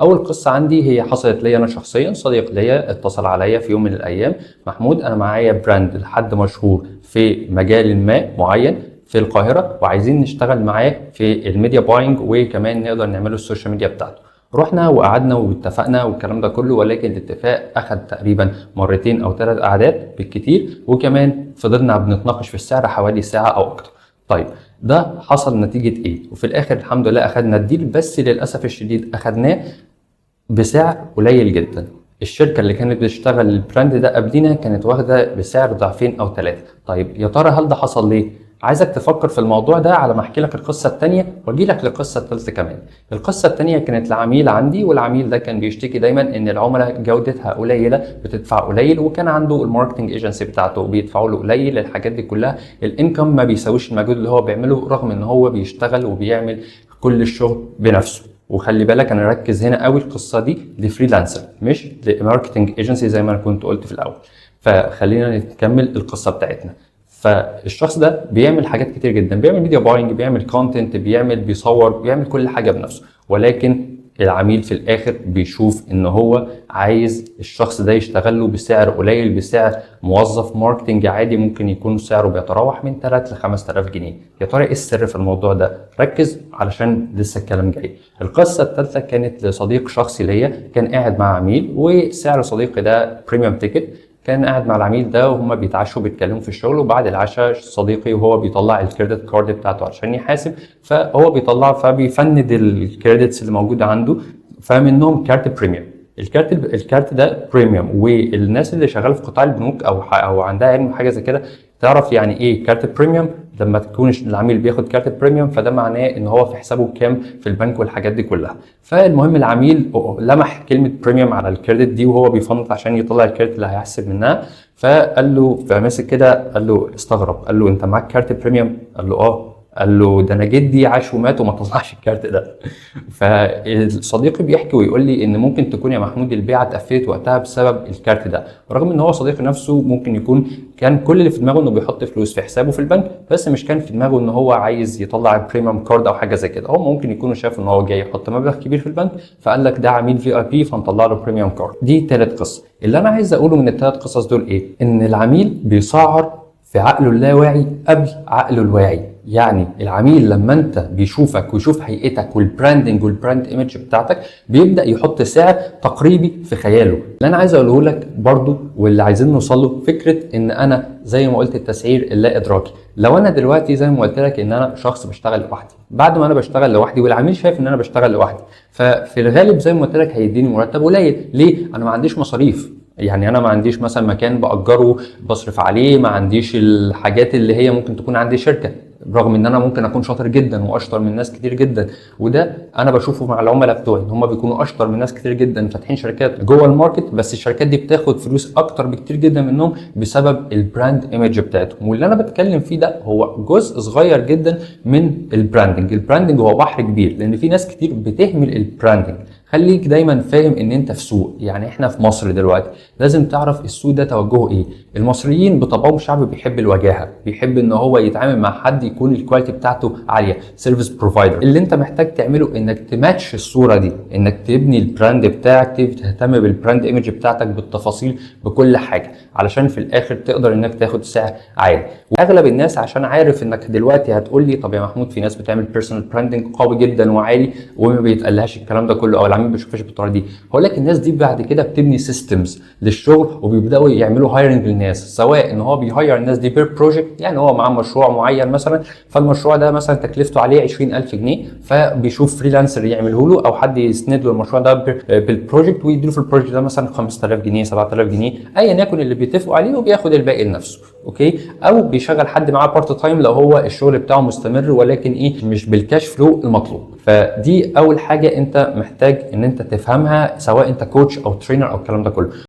اول قصه عندي هي حصلت لي انا شخصيا. صديق ليا اتصل عليا في يوم من الايام: محمود انا معايا براند لحد مشهور في مجال ما معين في القاهره وعايزين نشتغل معاه في الميديا باينج وكمان نقدر نعمله السوشيال ميديا بتاعته. رحنا وقعدنا واتفقنا والكلام ده كله، ولكن الاتفاق اخد تقريبا مرتين او 3 قعدات بالكتير، وكمان فضلنا بنتناقش في السعر حوالي ساعه او اكتر. طيب ده حصل نتيجه ايه؟ وفي الاخر الحمد لله اخدنا الديل، بس للاسف الشديد اخدناه بسعر قليل جدا. الشركه اللي كانت بتشتغل البراند ده قبلنا كانت واخده بسعر ضعفين او 3. طيب يا ترى هل ده حصل ليه؟ عايزك تفكر في الموضوع ده على ما احكي لك القصه الثانيه واجي لك للقصه الثالثه كمان. القصه الثانيه كانت لعميل عندي، والعميل ده كان بيشتكي دايما ان العملاء جودتها قليله، بتدفع قليل، وكان عنده الماركتنج ايجنسي بتاعته بيدفعوا له قليل. الحاجات دي كلها الانكم ما بيساويش المجهود اللي هو بيعمله، رغم ان هو بيشتغل وبيعمل كل الشغل بنفسه. وخلي بالك انا ركز هنا قوي القصه دي لفريلانسر مش لماركتنج ايجنسي زي ما انا كنت قلت في الاول. فخلينا نكمل القصه بتاعتنا. فالشخص ده بيعمل حاجات كتير جدا، بيعمل ميديا باينج، بيعمل كونتنت، بيصور، بيعمل كل حاجه بنفسه، ولكن العميل في الاخر بيشوف ان هو عايز الشخص ده يشتغل له بسعر قليل، بسعر موظف ماركتنج عادي ممكن يكون سعره بيتراوح من 3 ل 5000 جنيه. يا ترى ايه السر في الموضوع ده؟ ركز علشان لسه الكلام جاي. القصه الثالثه كانت لصديق شخصي ليا، كان قاعد مع عميل وسعر صديقي ده بريميوم تيكت. كان قاعد مع العميل ده وهما بيتعشوا بيتكلموا في الشغل، وبعد العشاء صديقي وهو بيطلع الكريدت كارد بتاعته عشان يحاسب، فهو بيطلع فبيفند الكريدتس اللي موجوده عنده، فمنهم كارت بريميوم. الكارت ده بريميوم، والناس اللي شغاله في قطاع البنوك او عندها علم حاجه زي كده تعرف يعني ايه كارت بريميوم. لما تكون العميل بياخد كارت بريميوم فده معناه ان هو في حسابه كام في البنك والحاجات دي كلها. فالمهم العميل لمح كلمه بريميوم على الكريدت دي وهو بيفنط عشان يطلع الكريدت اللي هيحسب منها، فقال له فماسك كده قال له استغرب، قال له انت معاك كارت بريميوم؟ قال له اه. قال له ده انا جدي عاش ومات وما طلعش الكارت ده. فالصديقي بيحكي ويقول لي ان ممكن تكون يا محمود البيعه اتقفلت وقتها بسبب الكارت ده، رغم ان هو صديقي نفسه ممكن يكون كان كل اللي في دماغه انه بيحط فلوس في حسابه في البنك، بس مش كان في دماغه ان هو عايز يطلع بريميوم كارد او حاجه زي كده. هو ممكن يكون شاف ان هو جاي يحط مبلغ كبير في البنك فقال لك ده عميل في اي بي فنطلع له بريميوم كارد. دي ثالث قصه. اللي انا عايز اقوله من الثلاث قصص دول ايه؟ ان العميل بيسعر في عقله اللاواعي قبل عقله الواعي. يعني العميل لما انت بيشوفك ويشوف هيئتك والبراندنج والبراند ايمج بتاعتك بيبدا يحط سعر تقريبي في خياله. اللي انا عايز اقوله لك برضو واللي عايزين نوصل له فكره ان انا زي ما قلت التسعير اللا ادراكي. لو انا دلوقتي زي ما قلت لك ان انا شخص بشتغل لوحدي، بعد ما انا بشتغل لوحدي والعميل شايف ان انا بشتغل لوحدي، ففي الغالب زي ما قلت لك هيديني مرتب قليل. ليه؟ انا ما عنديش مصاريف. يعني انا ما عنديش مثلا مكان باجره بصرف عليه، ما عنديش الحاجات اللي هي ممكن تكون عندي شركه، رغم ان انا ممكن اكون شاطر جدا واشطر من ناس كتير جدا. وده انا بشوفه مع العملاء بتوعي ان هم بيكونوا اشطر من ناس كتير جدا فاتحين شركات جوه الماركت، بس الشركات دي بتاخد فلوس اكتر بكتير جدا منهم بسبب البراند ايمج بتاعتهم. واللي انا بتكلم فيه ده هو جزء صغير جدا من البراندنج. البراندنج هو بحر كبير لان في ناس كتير بتهمل البراندنج. خليك دايما فاهم ان انت في سوق، يعني احنا في مصر دلوقتي لازم تعرف السوق ده توجهه ايه. المصريين بطبعهم شعب بيحب الوجاهه، بيحب ان هو يتعامل مع حد يكون الكواليتي بتاعته عاليه، سيرفيس بروفايدر. اللي انت محتاج تعمله انك تماتش الصوره دي، انك تبني البراند بتاعك، تهتم بالبراند ايمج بتاعتك بالتفاصيل بكل حاجه، علشان في الاخر تقدر انك تاخد سعر عالي. واغلب الناس عشان عارف انك دلوقتي هتقول لي طب يا محمود في ناس بتعمل بيرسونال براندنج قوي جدا وعالي وما بيتقالهاش الكلام ده كله او العميل ما بيشوفش بالطريقه دي، هقول لك الناس دي بعد كده بتبني سيستمز للشغل وبيبداوا يعملوا هايرنج للناس، سواء ان هو بيهاير الناس دي بير بروجكت، يعني هو معاه مشروع معين مثلا فالمشروع ده مثلا تكلفته عليه 20000 جنيه فبيشوف فريلانسر يعمله له او حد يسند له المشروع ده بالبروجكت ويديله في البروجكت ده مثلا 5000 جنيه 7000 جنيه ايا يكن اللي بيتفقوا عليه وبياخد الباقي لنفسه. اوكي، او بيشغل حد معاه بارت تايم لو هو الشغل بتاعه مستمر ولكن ايه مش بالكاش فلو المطلوب. فدي اول حاجه انت محتاج ان انت تفهمها سواء انت كوتش او ترينر او الكلام ده كله.